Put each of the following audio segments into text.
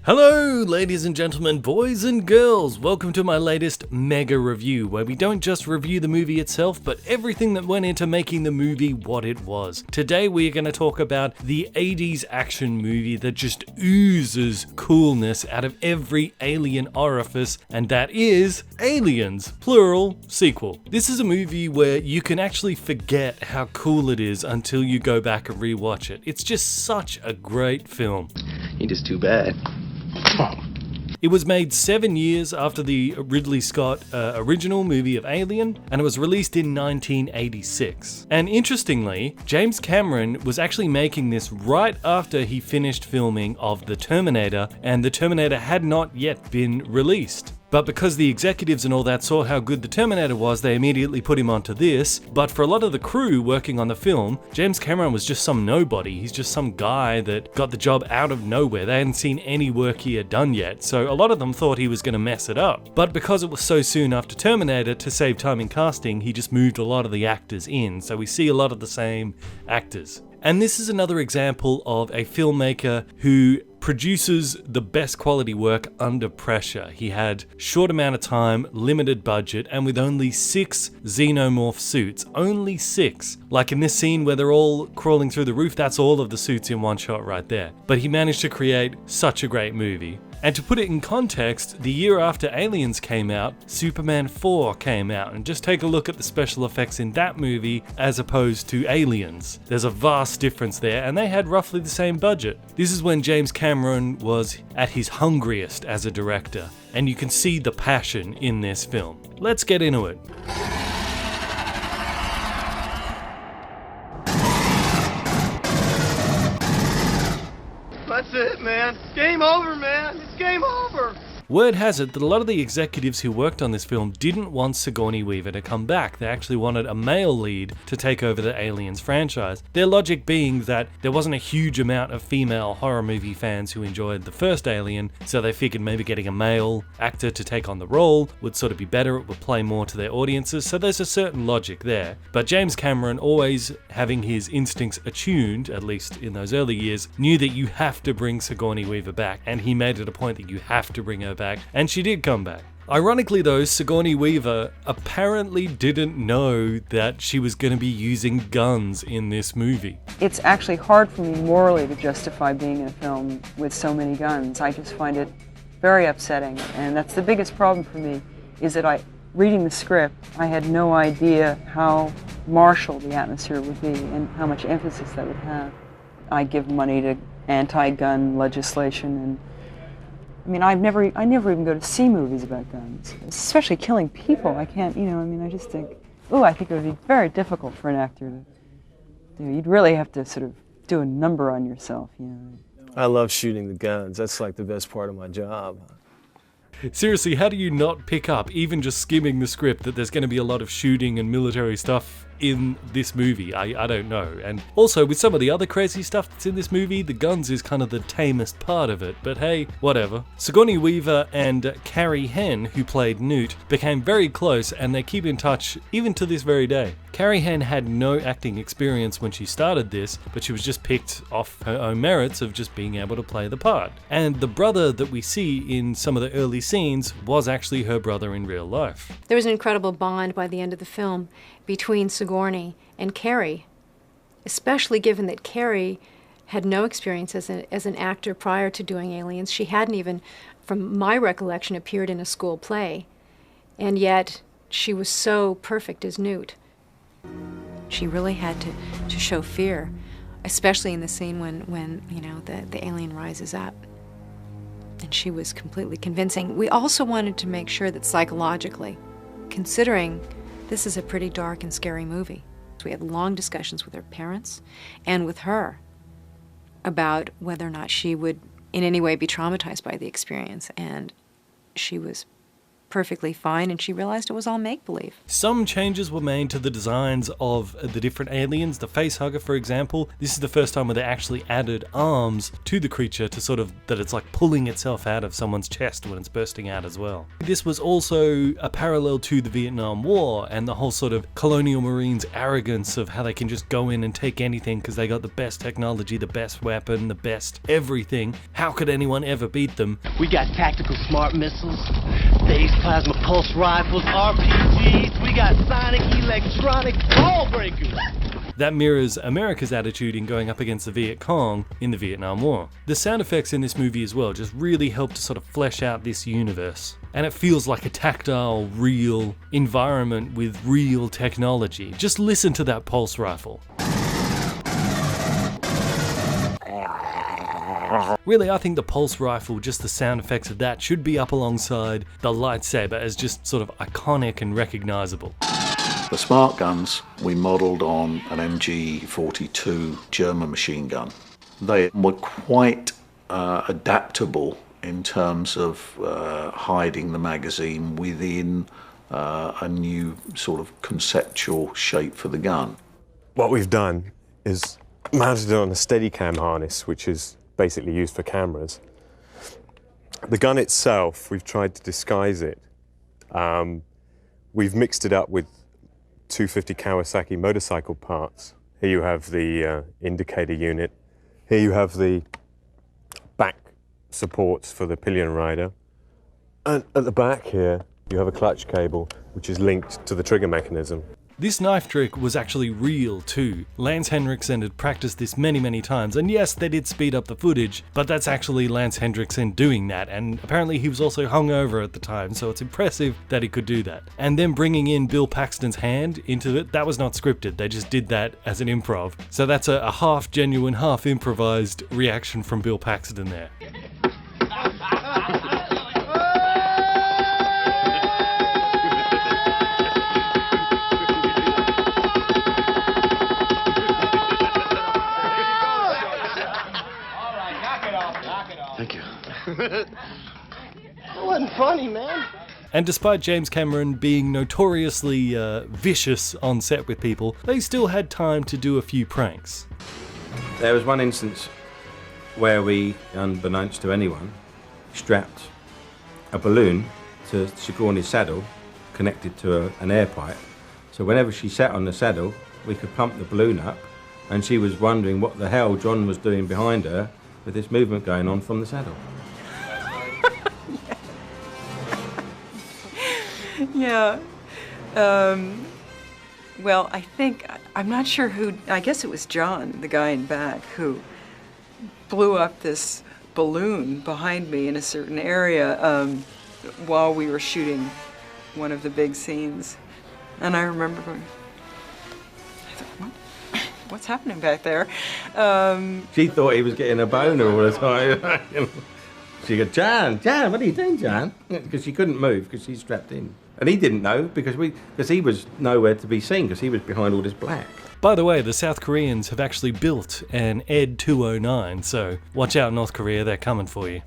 Hello, ladies and gentlemen, boys and girls. Welcome to my latest mega review, where we don't just review the movie itself, but everything that went into making the movie what it was. Today we are going to talk about the 80s action movie that just oozes coolness out of every alien orifice, and that is Aliens, plural, sequel. This is a movie where you can actually forget how cool it is until you go back and rewatch it. It's just such a great film. You're just too bad. It was made 7 years after the Ridley Scott original movie of Alien, and it was released in 1986. And interestingly, James Cameron was actually making this right after he finished filming of The Terminator, and The Terminator had not yet been released. But because the executives and all that saw how good The Terminator was, they immediately put him onto this. But for a lot of the crew working on the film, James Cameron was just some nobody. He's just some guy that got the job out of nowhere. They hadn't seen any work he had done yet, so a lot of them thought he was going to mess it up. But because it was so soon after Terminator, to save time in casting, he just moved a lot of the actors in, so we see a lot of the same actors. And this is another example of a filmmaker who produces the best quality work under pressure. He had short amount of time, limited budget, and with only 6 xenomorph suits. Only 6. Like in this scene where they're all crawling through the roof, that's all of the suits in one shot right there. But he managed to create such a great movie. And to put it in context, the year after Aliens came out, Superman 4 came out, and just take a look at the special effects in that movie as opposed to Aliens. There's a vast difference there, and they had roughly the same budget. This is when James Cameron was at his hungriest as a director, and you can see the passion in this film. Let's get into it. That's it, man. Game over, man. It's game over. Word has it that a lot of the executives who worked on this film didn't want Sigourney Weaver to come back. They actually wanted a male lead to take over the Aliens franchise. Their logic being that there wasn't a huge amount of female horror movie fans who enjoyed the first Alien, so they figured maybe getting a male actor to take on the role would sort of be better, it would play more to their audiences, so there's a certain logic there. But James Cameron, always having his instincts attuned, at least in those early years, knew that you have to bring Sigourney Weaver back, and he made it a point that you have to bring her back, and she did come back. Ironically though, Sigourney Weaver apparently didn't know that she was going to be using guns in this movie. It's actually hard for me morally to justify being in a film with so many guns. I just find it very upsetting, and that's the biggest problem for me, is that reading the script, I had no idea how martial the atmosphere would be and how much emphasis that would have. I give money to anti-gun legislation, and I mean, I never even go to see movies about guns, especially killing people. I can't, I just think, I think it would be very difficult for an actor to do. You'd really have to sort of do a number on yourself, I love shooting the guns. That's like the best part of my job. Seriously, how do you not pick up, even just skimming the script, that there's going to be a lot of shooting and military stuff in this movie? I don't know. And also, with some of the other crazy stuff that's in this movie, the guns is kind of the tamest part of it, but hey, whatever. Sigourney Weaver and Carrie Henn, who played Newt, became very close, and they keep in touch even to this very day. Carrie Henn had no acting experience when she started this, but she was just picked off her own merits of just being able to play the part. And the brother that we see in some of the early scenes was actually her brother in real life. There was an incredible bond by the end of the film between Sigourney and Carrie, especially given that Carrie had no experience as an actor prior to doing Aliens. She hadn't even, from my recollection, appeared in a school play, and yet she was so perfect as Newt. She really had to show fear, especially in the scene when the alien rises up. And she was completely convincing. We also wanted to make sure that psychologically, considering this is a pretty dark and scary movie, we had long discussions with her parents and with her about whether or not she would in any way be traumatized by the experience, and she was perfectly fine, and she realized it was all make-believe. Some changes were made to the designs of the different aliens. The Facehugger, for example, this is the first time where they actually added arms to the creature to sort of, that it's like pulling itself out of someone's chest when it's bursting out as well. This was also a parallel to the Vietnam War and the whole sort of colonial marines arrogance of how they can just go in and take anything because they got the best technology, the best weapon, the best everything. How could anyone ever beat them? We got tactical smart missiles, phase plasma pulse rifles, RPGs, we got sonic, electronic, ball breakers. That mirrors America's attitude in going up against the Viet Cong in the Vietnam War. The sound effects in this movie as well just really help to sort of flesh out this universe. And it feels like a tactile, real environment with real technology. Just listen to that pulse rifle. Really, I think the pulse rifle, just the sound effects of that, should be up alongside the lightsaber as just sort of iconic and recognizable. The smart guns we modelled on an MG42 German machine gun. They were quite adaptable in terms of hiding the magazine within a new sort of conceptual shape for the gun. What we've done is mounted it on a Steadicam harness, which is basically used for cameras. The gun itself, we've tried to disguise it. We've mixed it up with 250 Kawasaki motorcycle parts. Here you have the indicator unit. Here you have the back supports for the pillion rider. And at the back here, you have a clutch cable, which is linked to the trigger mechanism. This knife trick was actually real too. Lance Henriksen had practiced this many times, and yes, they did speed up the footage, but that's actually Lance Henriksen doing that, and apparently he was also hungover at the time, so it's impressive that he could do that. And then bringing in Bill Paxton's hand into it, that was not scripted, they just did that as an improv. So that's a half genuine, half improvised reaction from Bill Paxton there. Thank you. That wasn't funny, man. And despite James Cameron being notoriously vicious on set with people, they still had time to do a few pranks. There was one instance where we, unbeknownst to anyone, strapped a balloon to Sigourney's saddle connected to an air pipe. So whenever she sat on the saddle, we could pump the balloon up, and she was wondering what the hell John was doing behind her with this movement going on from the saddle. Yeah. Well, I'm not sure who, I guess it was John, the guy in back, who blew up this balloon behind me in a certain area while we were shooting one of the big scenes. And I remember going, what's happening back there? She thought he was getting a boner all the time. She go, Jan, what are you doing, Jan? Because she couldn't move because she's strapped in. And he didn't know because he was nowhere to be seen because he was behind all this black. By the way, the South Koreans have actually built an Ed 209, so watch out, North Korea, they're coming for you.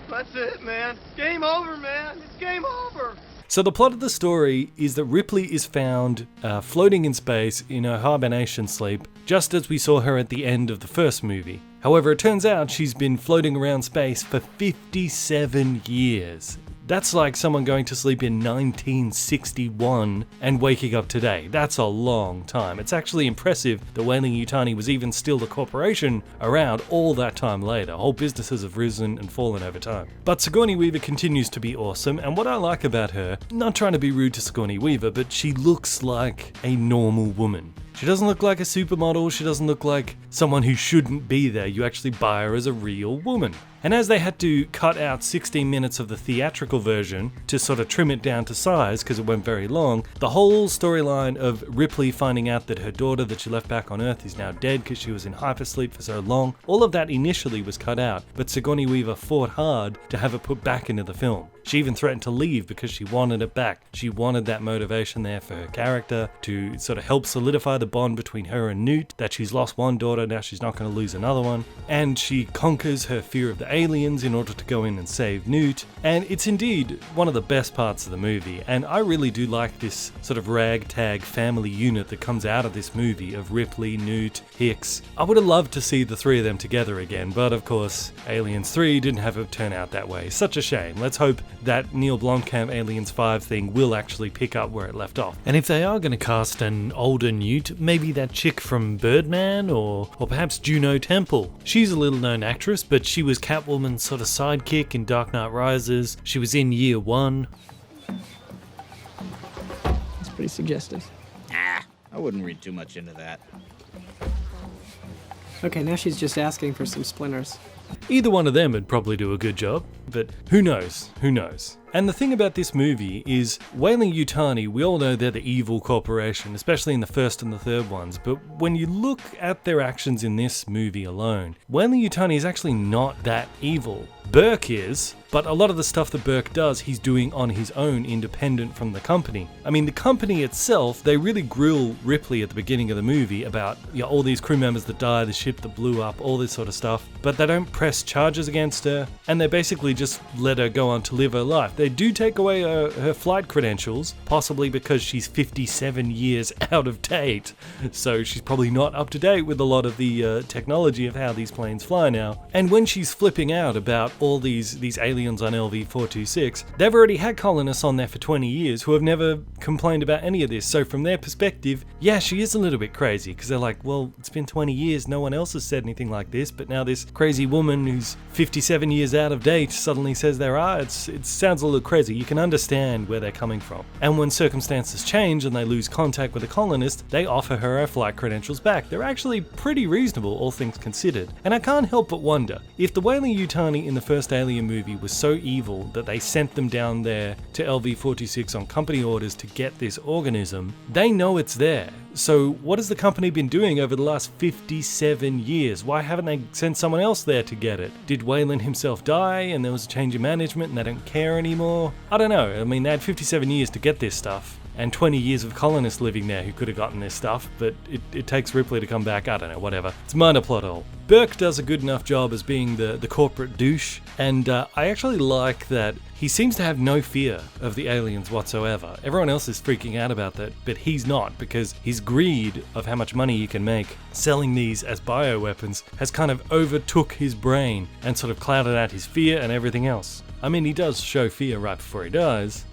That's it, man. Game over, man. It's game over. So the plot of the story is that Ripley is found floating in space in her hibernation sleep, just as we saw her at the end of the first movie. However, it turns out she's been floating around space for 57 years. That's like someone going to sleep in 1961 and waking up today. That's a long time. It's actually impressive that Weyland-Yutani was even still the corporation around all that time later. Whole businesses have risen and fallen over time. But Sigourney Weaver continues to be awesome, and what I like about her, not trying to be rude to Sigourney Weaver, but she looks like a normal woman. She doesn't look like a supermodel, she doesn't look like someone who shouldn't be there. You actually buy her as a real woman. And as they had to cut out 16 minutes of the theatrical version to sort of trim it down to size because it went very long, the whole storyline of Ripley finding out that her daughter that she left back on Earth is now dead because she was in hypersleep for so long, all of that initially was cut out, but Sigourney Weaver fought hard to have it put back into the film. She even threatened to leave because she wanted it back. She wanted that motivation there for her character to sort of help solidify the bond between her and Newt, that she's lost one daughter, now she's not going to lose another one. And she conquers her fear of the aliens in order to go in and save Newt. And it's indeed one of the best parts of the movie. And I really do like this sort of ragtag family unit that comes out of this movie of Ripley, Newt, Hicks. I would have loved to see the three of them together again, but of course, Aliens 3 didn't have it turn out that way. Such a shame. Let's hope that Neill Blomkamp Aliens 5 thing will actually pick up where it left off. And if they are going to cast an older Newt, maybe that chick from Birdman or perhaps Juno Temple. She's a little known actress, but she was Catwoman's sort of sidekick in Dark Knight Rises. She was in Year One. It's pretty suggestive. I wouldn't read too much into that. Okay, now she's just asking for some splinters. Either one of them would probably do a good job, but who knows? Who knows? And the thing about this movie is Weyland-Yutani, we all know they're the evil corporation, especially in the first and the third ones, but when you look at their actions in this movie alone, Weyland-Yutani is actually not that evil. Burke is, but a lot of the stuff that Burke does, he's doing on his own, independent from the company. I mean, the company itself, they really grill Ripley at the beginning of the movie about all these crew members that died, the ship that blew up, all this sort of stuff, but they don't press charges against her, and they basically just let her go on to live her life. They do take away her flight credentials, possibly because she's 57 years out of date, so she's probably not up to date with a lot of the technology of how these planes fly now. And when she's flipping out about all these aliens on LV-426, they've already had colonists on there for 20 years who have never complained about any of this. So from their perspective, yeah, she is a little bit crazy, because they're like, well, it's been 20 years, no one else has said anything like this, but now this crazy woman who's 57 years out of date suddenly says there are. It sounds a little crazy. You can understand where they're coming from. And when circumstances change and they lose contact with a colonist, they offer her flight credentials back. They're actually pretty reasonable, all things considered. And I can't help but wonder, if the Weyland-Yutani in the first Alien movie was so evil that they sent them down there to LV-426 on company orders to get this organism, they know it's there. So what has the company been doing over the last 57 years? Why haven't they sent someone else there to get it? Did Weyland himself die and there was a change in management and they don't care anymore? I don't know. I mean, they had 57 years to get this stuff, and 20 years of colonists living there who could have gotten this stuff, but it takes Ripley to come back. I don't know, whatever. It's a minor plot hole. Burke does a good enough job as being the corporate douche, and I actually like that he seems to have no fear of the aliens whatsoever. Everyone else is freaking out about that, but he's not, because his greed of how much money he can make selling these as bioweapons has kind of overtook his brain and sort of clouded out his fear and everything else. I mean, he does show fear right before he dies.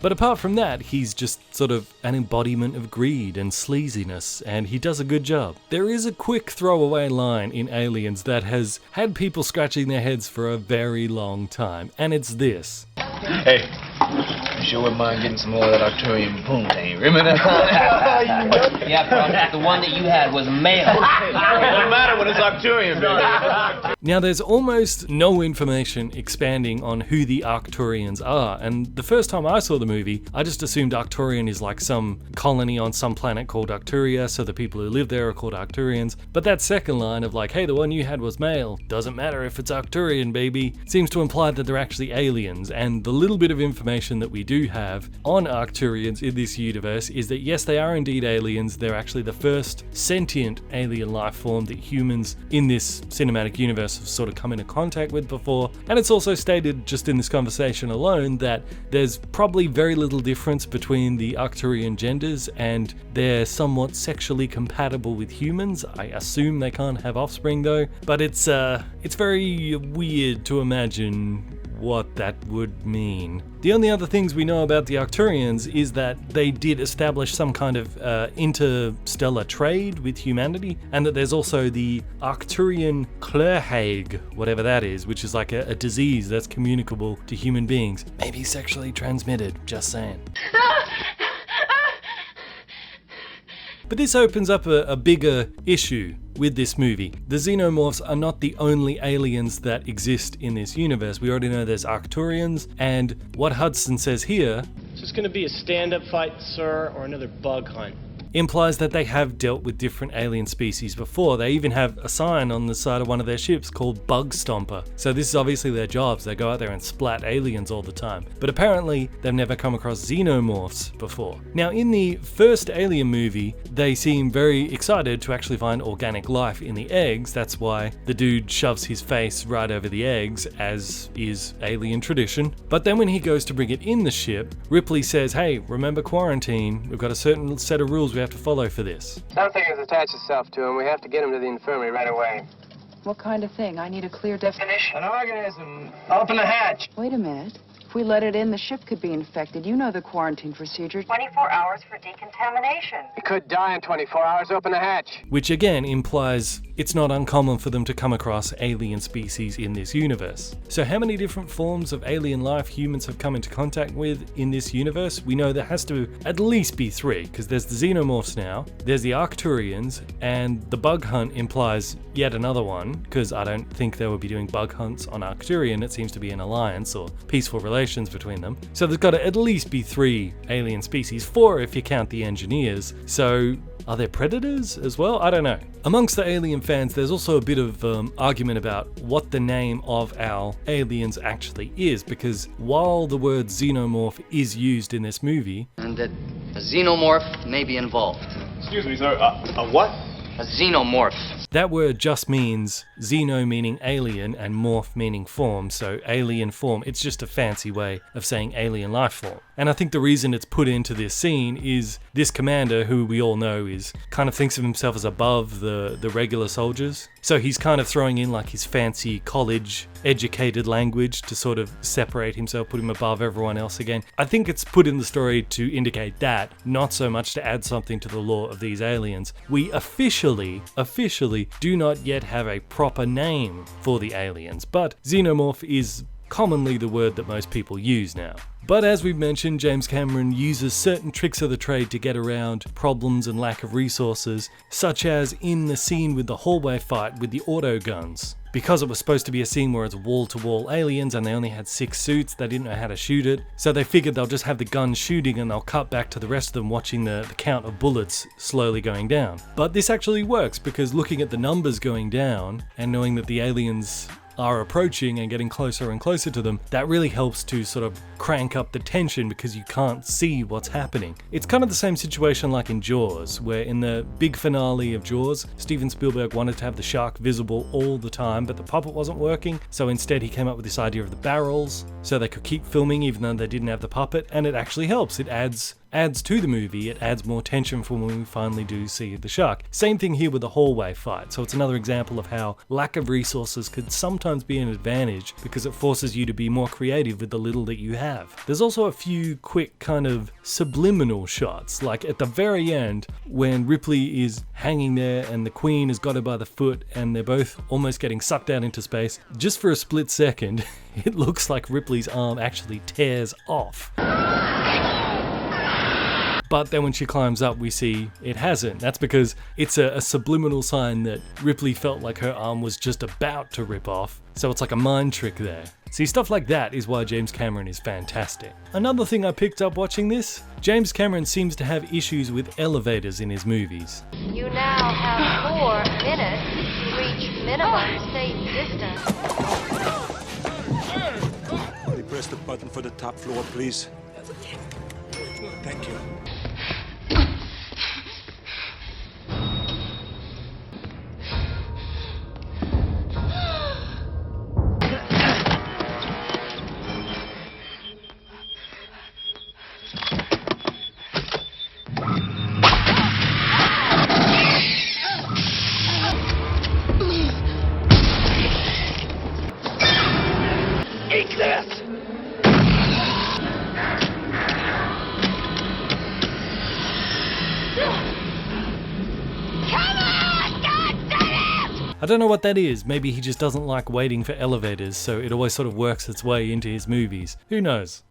But apart from that, he's just sort of an embodiment of greed and sleaziness, and he does a good job. There is a quick throwaway line in Aliens that has had people scratching their heads for a very long time, and it's this. Hey, you sure wouldn't mind getting some more of that Arcturian poontang? Remember that? Yeah, bro, the one that you had was male. It doesn't matter when it's Arcturian, baby. Now, there's almost no information expanding on who the Arcturians are, and the first time I saw the movie, I just assumed Arcturian is like some colony on some planet called Arcturia, so the people who live there are called Arcturians. But that second line of like, hey, the one you had was male, doesn't matter if it's Arcturian, baby, seems to imply that they're actually aliens, and the little bit of information that we do have on Arcturians in this universe is that yes, they are indeed aliens. They're actually the first sentient alien life form that humans in this cinematic universe have sort of come into contact with before. And it's also stated just in this conversation alone that there's probably very little difference between the Arcturian genders, and they're somewhat sexually compatible with humans. I assume they can't have offspring though, but it's very weird to imagine what that would mean. The only other things we know about the Arcturians is that they did establish some kind of interstellar trade with humanity, and that there's also the Arcturian Clerhaig, whatever that is, which is like a disease that's communicable to human beings. Maybe sexually transmitted, just saying. But this opens up a bigger issue with this movie. The xenomorphs are not the only aliens that exist in this universe. We already know there's Arcturians, and what Hudson says here... Is this going to be a stand-up fight, sir, or another bug hunt? implies that they have dealt with different alien species before. They even have a sign on the side of one of their ships called Bug Stomper. So this is obviously their jobs. They go out there and splat aliens all the time. But apparently they've never come across xenomorphs before. Now in the first Alien movie, they seem very excited to actually find organic life in the eggs. That's why the dude shoves his face right over the eggs, as is alien tradition. But then when he goes to bring it in the ship, Ripley says, hey, remember quarantine? We've got a certain set of rules we have to follow for this. Something has attached itself to him. We have to get him to the infirmary right away. What kind of thing? I need a clear definition. An organism. Open the hatch. Wait a minute. If we let it in, the ship could be infected. You know the quarantine procedure. 24 hours for decontamination. It could die in 24 hours. Open the hatch. Which again implies it's not uncommon for them to come across alien species in this universe. So how many different forms of alien life humans have come into contact with in this universe? We know there has to at least be 3, because there's the xenomorphs now, there's the Arcturians, and the bug hunt implies yet another one, because I don't think they would be doing bug hunts on Arcturian. It seems to be an alliance or peaceful relations between them. So there's got to at least be 3 alien species, 4 if you count the engineers. So are there predators as well? I don't know. Amongst the alien fans, there's also a bit of argument about what the name of our aliens actually is, because while the word xenomorph is used in this movie, and that a xenomorph may be involved. Excuse me, sir, a what? A xenomorph. that word just means xeno meaning alien and morph meaning form, so alien form. It's just a fancy way of saying alien life form. And I think the reason it's put into this scene is this commander, who we all know is kind of thinks of himself as above the regular soldiers. So he's kind of throwing in like his fancy college educated language to sort of separate himself, put him above everyone else again. I think it's put in the story to indicate that, not so much to add something to the lore of these aliens. We officially do not yet have a proper name for the aliens, but xenomorph is commonly the word that most people use now. But as we've mentioned, James Cameron uses certain tricks of the trade to get around problems and lack of resources, such as in the scene with the hallway fight with the auto guns. Because it was supposed to be a scene where it's wall-to-wall aliens and they only had 6 suits, they didn't know how to shoot it, so they figured they'll just have the guns shooting and they'll cut back to the rest of them watching the count of bullets slowly going down. But this actually works, because looking at the numbers going down and knowing that the aliens are approaching and getting closer and closer to them, that really helps to sort of crank up the tension because you can't see what's happening. It's kind of the same situation like in Jaws, where in the big finale of Jaws, Steven Spielberg wanted to have the shark visible all the time, but the puppet wasn't working, so instead he came up with this idea of the barrels, so they could keep filming even though they didn't have the puppet, and it actually helps. It adds to the movie, it adds more tension for when we finally do see the shark. Same thing here with the hallway fight, so it's another example of how lack of resources could sometimes be an advantage because it forces you to be more creative with the little that you have. There's also a few quick kind of subliminal shots, like at the very end when Ripley is hanging there and the Queen has got her by the foot and they're both almost getting sucked out into space. Just for a split second, it looks like Ripley's arm actually tears off. But then when she climbs up, we see it hasn't. That's because it's a subliminal sign that Ripley felt like her arm was just about to rip off. So it's like a mind trick there. See, stuff like that is why James Cameron is fantastic. Another thing I picked up watching this, James Cameron seems to have issues with elevators in his movies. You now have 4 minutes to reach minimum safe distance. Will you press the button for the top floor, please? Thank you. Take that! I don't know what that is. Maybe he just doesn't like waiting for elevators, so it always sort of works its way into his movies. Who knows?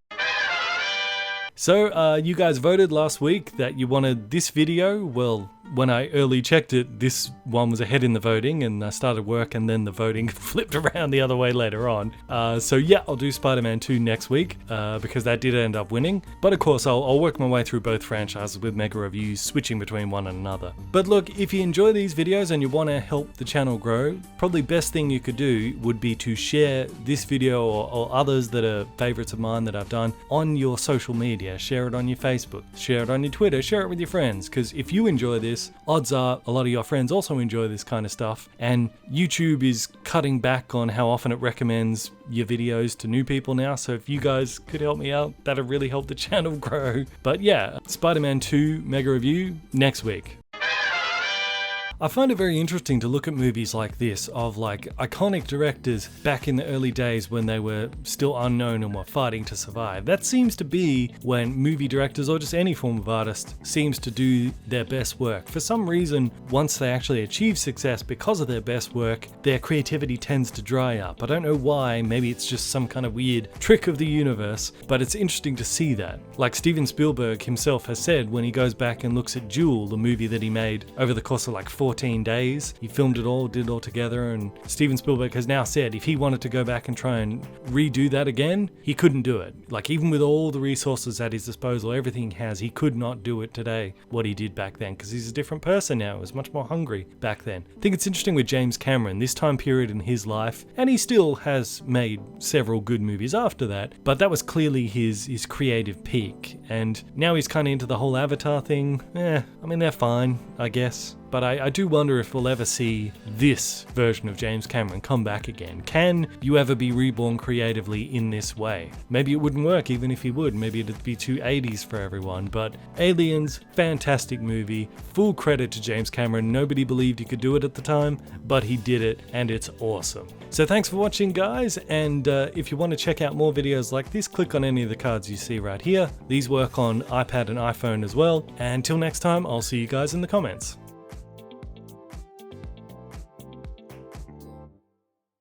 So, you guys voted last week that you wanted this video. Well, when I early checked it, this one was ahead in the voting, and I started work and then the voting flipped around the other way later on. So yeah, I'll do Spider-Man 2 next week because that did end up winning. But of course, I'll work my way through both franchises with mega reviews, switching between one and another. But look, if you enjoy these videos and you want to help the channel grow, probably best thing you could do would be to share this video or others that are favorites of mine that I've done on your social media. Share it on your Facebook, share it on your Twitter, share it with your friends, because if you enjoy this, odds are a lot of your friends also enjoy this kind of stuff, and YouTube is cutting back on how often it recommends your videos to new people now, so if you guys could help me out, that'd really help the channel grow. But yeah, Spider-Man 2 mega review next week. I find it very interesting to look at movies like this of like iconic directors back in the early days when they were still unknown and were fighting to survive. That seems to be when movie directors or just any form of artist seems to do their best work. For some reason, once they actually achieve success because of their best work, their creativity tends to dry up. I don't know why, maybe it's just some kind of weird trick of the universe, but it's interesting to see that. Like Steven Spielberg himself has said when he goes back and looks at Jewel, the movie that he made over the course of like 14 days. He filmed it all, did it all together, and Steven Spielberg has now said if he wanted to go back and try and redo that again, he couldn't do it. Like, even with all the resources at his disposal, everything he has, he could not do it today, what he did back then, because he's a different person now. He was much more hungry back then. I think it's interesting with James Cameron, this time period in his life, and he still has made several good movies after that, but that was clearly his creative peak, and now he's kind of into the whole Avatar thing. I mean, they're fine, I guess. But I do wonder if we'll ever see this version of James Cameron come back again. Can you ever be reborn creatively in this way? Maybe it wouldn't work even if he would. Maybe it'd be too 80s for everyone. But Aliens, fantastic movie. Full credit to James Cameron. Nobody believed he could do it at the time, but he did it, and it's awesome. So thanks for watching, guys. And if you want to check out more videos like this, click on any of the cards you see right here. These work on iPad and iPhone as well. And until next time, I'll see you guys in the comments.